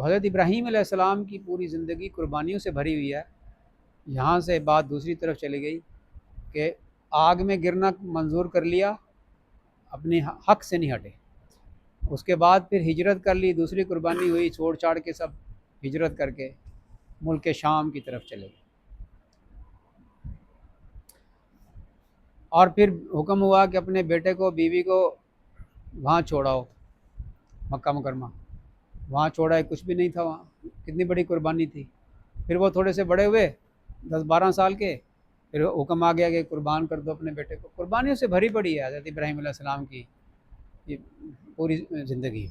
तो हज़रत इब्राहीम अलैहिस्सलाम की पूरी ज़िंदगी कुर्बानियों से भरी हुई है। यहाँ से बात दूसरी तरफ चली गई कि आग में गिरना मंजूर कर लिया, अपने हक से नहीं हटे। उसके बाद फिर हिजरत कर ली, दूसरी कुर्बानी हुई, छोड़ छाड़ के सब हिजरत करके मुल्क शाम की तरफ चले गए। और फिर हुक्म हुआ कि अपने बेटे को, बीवी को वहाँ छोड़ाओ, मक्का मुकरमा। वहाँ छोड़ा है, कुछ भी नहीं था वहाँ, कितनी बड़ी कुर्बानी थी। फिर वो थोड़े से बड़े हुए, 10-12 साल के, फिर हुक्म आ गया कि कुर्बान कर दो अपने बेटे को। कुर्बानियों से भरी पड़ी है हज़रत इब्राहीम अलैहिस्सलाम की ये पूरी ज़िंदगी।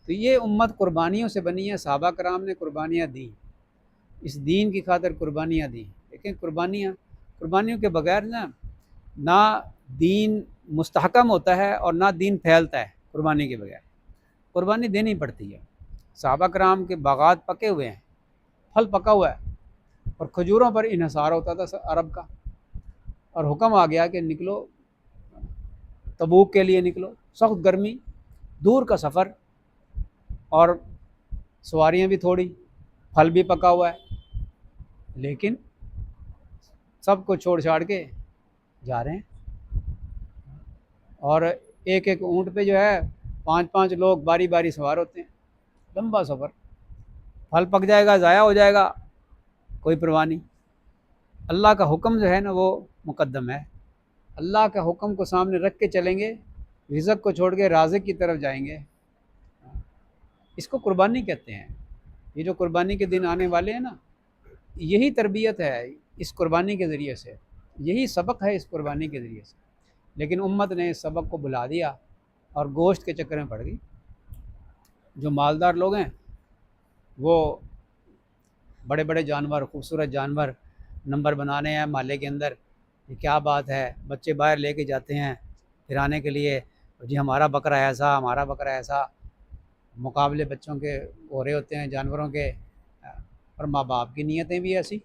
तो ये उम्मत कुर्बानियों से बनी है। सहाबा कराम ने कुर्बानियाँ दी, इस दीन की खातिर कुर्बानियाँ दी। लेकिन कुर्बानियों के बगैर ना दीन मुस्तहकम होता है और ना दीन फैलता है। कुर्बानी के बगैर कुर्बानी देनी पड़ती है। सहाबा कराम के बागात पके हुए हैं, फल पका हुआ है, और खजूरों पर इन्हिसार होता था अरब का। और हुक्म आ गया कि निकलो, तबूक के लिए निकलो। सख्त गर्मी, दूर का सफ़र, और सवारियाँ भी थोड़ी, फल भी पका हुआ है, लेकिन सब कुछ छोड़ छाड़ के जा रहे हैं। और एक एक ऊँट पे जो है 5-5 लोग बारी बारी सवार होते हैं। लंबा सफ़र, फल पक जाएगा, ज़ाया हो जाएगा, कोई परवाह नहीं। अल्लाह का हुक्म जो है ना वो मुकद्दम है। अल्लाह का हुक्म को सामने रख के चलेंगे, रिज़्क़ को छोड़ के राज़िक़ की तरफ जाएंगे। इसको कुर्बानी कहते हैं। ये जो कुर्बानी के दिन आने वाले हैं ना, यही तरबियत है इस कुर्बानी के ज़रिए से, यही सबक है इस कुर्बानी के ज़रिए से। लेकिन उम्मत ने इस सबक को भुला दिया और गोश्त के चक्कर में पड़ गई। जो मालदार लोग हैं वो बड़े बड़े जानवर, खूबसूरत जानवर नंबर बनाने हैं माले के अंदर। ये क्या बात है, बच्चे बाहर लेके जाते हैं फिराने के लिए, जी हमारा बकरा ऐसा, हमारा बकरा ऐसा। मुकाबले बच्चों के हो रहे होते हैं जानवरों के, और माँ बाप की नीयतें भी ऐसी।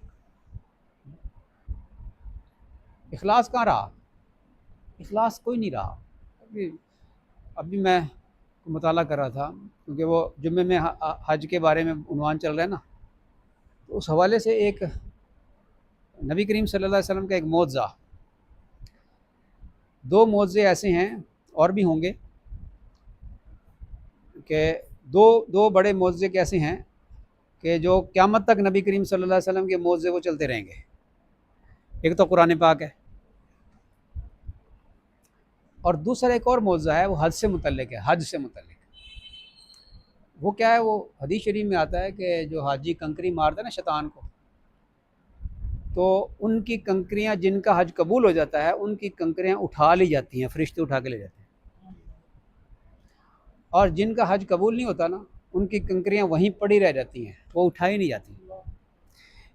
इखलास कहाँ रहा? इखलास कोई नहीं रहा। अभी मैं मुताला कर रहा था, क्योंकि वो जुम्मे में हज के बारे में उन्वान चल रहा है ना, तो उस हवाले से एक नबी करीम सल्लल्लाहु अलैहि वसल्लम का एक मौज़ा, 2 मौज़े ऐसे हैं, और भी होंगे, कि दो बड़े मौज़े कैसे हैं कि जो क़यामत तक नबी करीम सल्लल्लाहु अलैहि वसल्लम के मौज़े वो चलते रहेंगे। एक तो कुरान पाक है, और दूसरा एक और मौज़ा है, वो हज से मुतल्लिक़ है। हज से मुतल्लिक़ वो क्या है, वो हदीस शरीफ में आता है कि जो हाजी कंकरी मारता है ना शैतान को, तो उनकी कंकरियाँ, जिनका हज कबूल हो जाता है, उनकी कंकरियाँ उठा ली जाती हैं, फरिश्ते उठा के ले जाते हैं। और जिनका हज कबूल नहीं होता ना, उनकी कंकरियाँ वहीं पड़ी रह जाती हैं, वो उठाई नहीं जाती।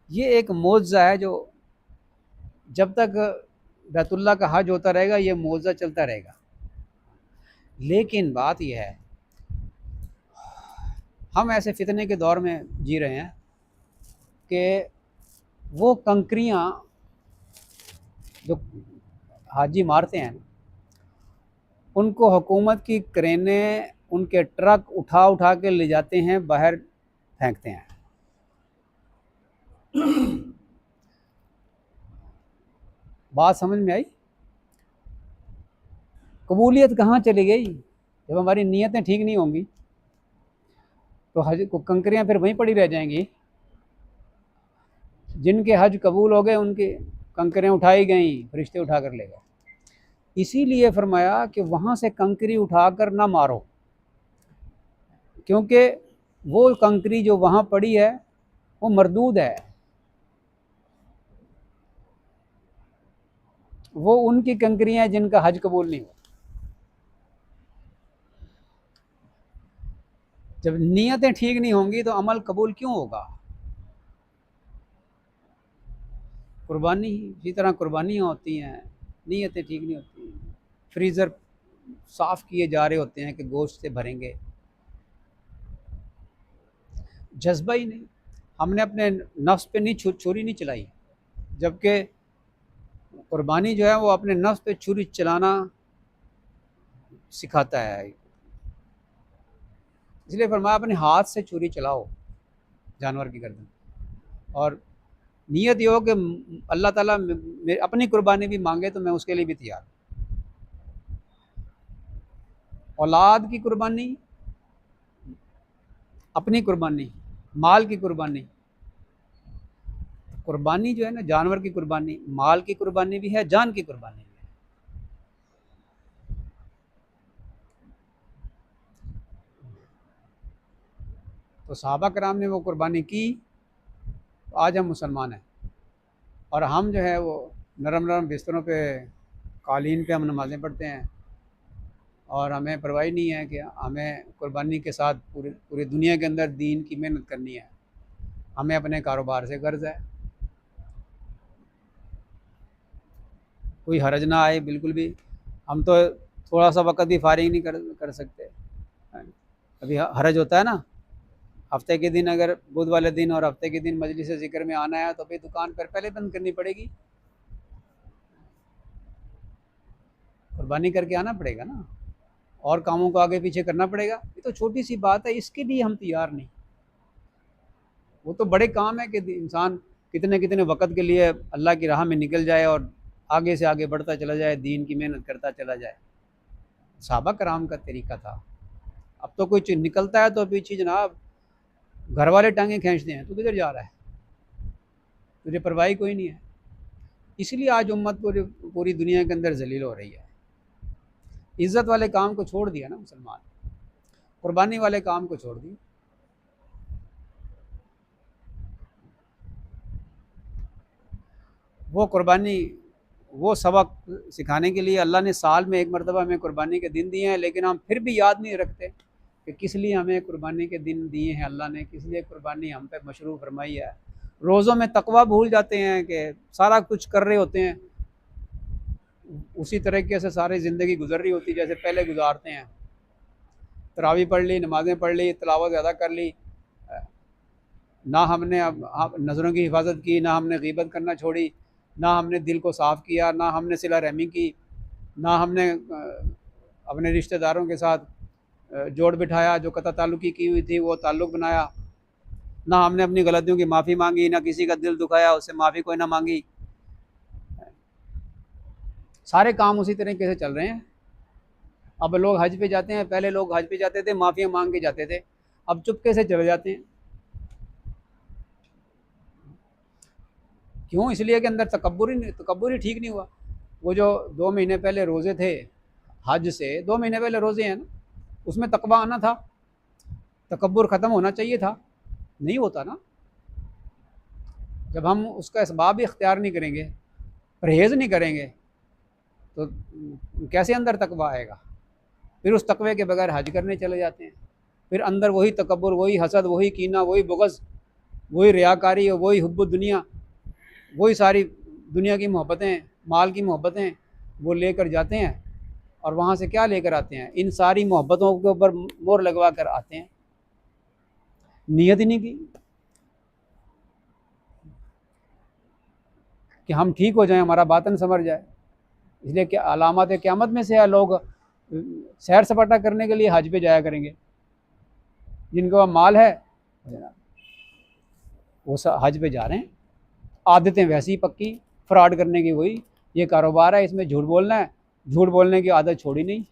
ये एक मौज़ा है जो जब तक बैतुल्लाह का हज होता रहेगा, ये मौज़ा चलता रहेगा। लेकिन बात यह है, हम ऐसे फितने के दौर में जी रहे हैं कि वो कंकरियाँ जो हाजी मारते हैं, उनको हुकूमत की क्रेनें, उनके ट्रक उठा उठा के ले जाते हैं, बाहर फेंकते हैं। बात समझ में आई? कबूलियत कहाँ चली गई? जब हमारी नीयतें ठीक नहीं होंगी तो हज को कंकरियाँ फिर वहीं पड़ी रह जाएंगी। जिनके हज कबूल हो गए उनकी कंकरियाँ उठाई गई, फरिश्ते उठा कर ले गए। इसीलिए फरमाया कि वहाँ से कंकरी उठाकर ना मारो, क्योंकि वो कंकरी जो वहाँ पड़ी है वो मरदूद है, वो उनकी कंकरियाँ हैं जिनका हज कबूल नहीं हुआ। जब नीयतें ठीक नहीं होंगी तो अमल कबूल क्यों होगा? कुर्बानी इसी तरह कुर्बानियाँ होती हैं, नीयतें ठीक नहीं होती। फ्रीज़र साफ़ किए जा रहे होते हैं कि गोश्त से भरेंगे, जज्बा ही नहीं। हमने अपने नफ्स पे नहीं छुरी नहीं चलाई, जबकि कुर्बानी जो है वो अपने नफ्स पे छुरी चलाना सिखाता है। इसलिए फरमाया अपने हाथ से छुरी चलाओ जानवर की गर्दन, और नीयत ये हो कि अल्लाह ताला अपनी कुर्बानी भी मांगे तो मैं उसके लिए भी तैयार हूँ। औलाद की कुर्बानी, अपनी कुर्बानी, माल की कुर्बानी। कुर्बानी जो है ना, जानवर की कुर्बानी, माल की कुर्बानी भी है, जान की कुर्बानी भी है। तो सहाबा कराम ने वो कुर्बानी की, तो आज हम मुसलमान हैं, और हम जो है वो नरम नरम बिस्तरों पे, कालीन पे हम नमाज़ें पढ़ते हैं, और हमें परवाह नहीं है कि हमें कुर्बानी के साथ पूरी पूरी दुनिया के अंदर दीन की मेहनत करनी है। हमें अपने कारोबार से गर्ज है, कोई हरज ना आए बिल्कुल भी। हम तो थोड़ा सा वक़्त भी फारिग नहीं कर सकते। अभी हरज होता है ना, हफ्ते के दिन अगर बुध वाले दिन और हफ्ते के दिन मजलिस ज़िक्र में आना है तो फिर दुकान पर पहले बंद करनी पड़ेगी, कुर्बानी करके आना पड़ेगा ना, और कामों को आगे पीछे करना पड़ेगा। ये तो छोटी सी बात है, इसके लिए हम तैयार नहीं। वो तो बड़े काम है कि इंसान कितने कितने वक़्त के लिए अल्लाह की राह में निकल जाए और आगे से आगे बढ़ता चला जाए, दीन की मेहनत करता चला जाए। सहाबा कराम का तरीका था। अब तो कोई चीज़ निकलता है तो पीछे जनाब घर वाले टांगे खींचते हैं, तू किधर जा रहा है, तुझे परवाही कोई नहीं है। इसलिए आज उम्मत पूरी पूरी दुनिया के अंदर जलील हो रही है। इज़्ज़त वाले काम को छोड़ दिया ना मुसलमान, कुर्बानी वाले काम को छोड़ दिया। वो कुर्बानी, वो सबक सिखाने के लिए अल्लाह ने साल में एक मरतबा हमें कुर्बानी के दिन दिए हैं, लेकिन हम फिर भी याद नहीं रखते कि किस लिए हमें कुर्बानी के दिन दिए हैं अल्लाह ने, किस लिए कुर्बानी हम पे मशरूफ़ फरमाई है। रोज़ों में तकवा भूल जाते हैं कि सारा कुछ कर रहे होते हैं, उसी तरीके से सारी ज़िंदगी गुजर रही होती जैसे पहले गुजारते हैं। तरावी पढ़ ली, नमाज़ें पढ़ ली, तिलावत ज़्यादा कर ली, ना हमने अब नज़रों की हिफाजत की, ना हमने गीबत करना छोड़ी, ना हमने दिल को साफ़ किया, ना हमने सिला रहमी की, ना हमने अपने रिश्तेदारों के साथ जोड़ बिठाया, जो कता ताल्लुकी की हुई थी वो ताल्लुक़ बनाया, ना हमने अपनी गलतियों की माफ़ी मांगी, ना किसी का दिल दुखाया उससे माफ़ी कोई ना मांगी। सारे काम उसी तरीके से चल रहे हैं। अब लोग हज पे जाते हैं, पहले लोग हज पे जाते थे माफ़ियाँ मांग के जाते थे, अब चुपके से चले जाते हैं। क्यों? इसलिए कि अंदर तकब्बुर ही ठीक नहीं हुआ। वो जो 2 महीने पहले रोज़े थे, हज से 2 महीने पहले रोज़े हैं ना, उसमें तकवा आना था, तकब्बुर ख़त्म होना चाहिए था, नहीं होता ना। जब हम उसका इसबाब ही इख्तियार नहीं करेंगे, परहेज़ नहीं करेंगे, तो कैसे अंदर तकवा आएगा। फिर उस तकवे के बगैर हज करने चले जाते हैं, फिर अंदर वही तकब्बुर, वही हसद, वही कीना, वही बुग़्ज़, वही रियाकारी और वही हुब्बुद दुनिया, वही सारी दुनिया की मोहब्बतें, माल की मोहब्बतें वो लेकर जाते हैं, और वहाँ से क्या लेकर आते हैं? इन सारी मोहब्बतों के ऊपर मोहर लगवा कर आते हैं। नियत ही नहीं की कि हम ठीक हो जाएं, हमारा बातन संवर जाए। इसलिए कि अलामत क़यामत में से है, लोग सैर सपाटा करने के लिए हज पे जाया करेंगे, जिनके पास माल है वो हज पे जा रहे हैं। आदतें वैसी ही पक्की, फ्रॉड करने की वही, ये कारोबार है, इसमें झूठ बोलना है, झूठ बोलने की आदत छोड़ी नहीं।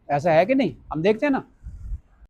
ऐसा है कि नहीं? हम देखते हैं ना,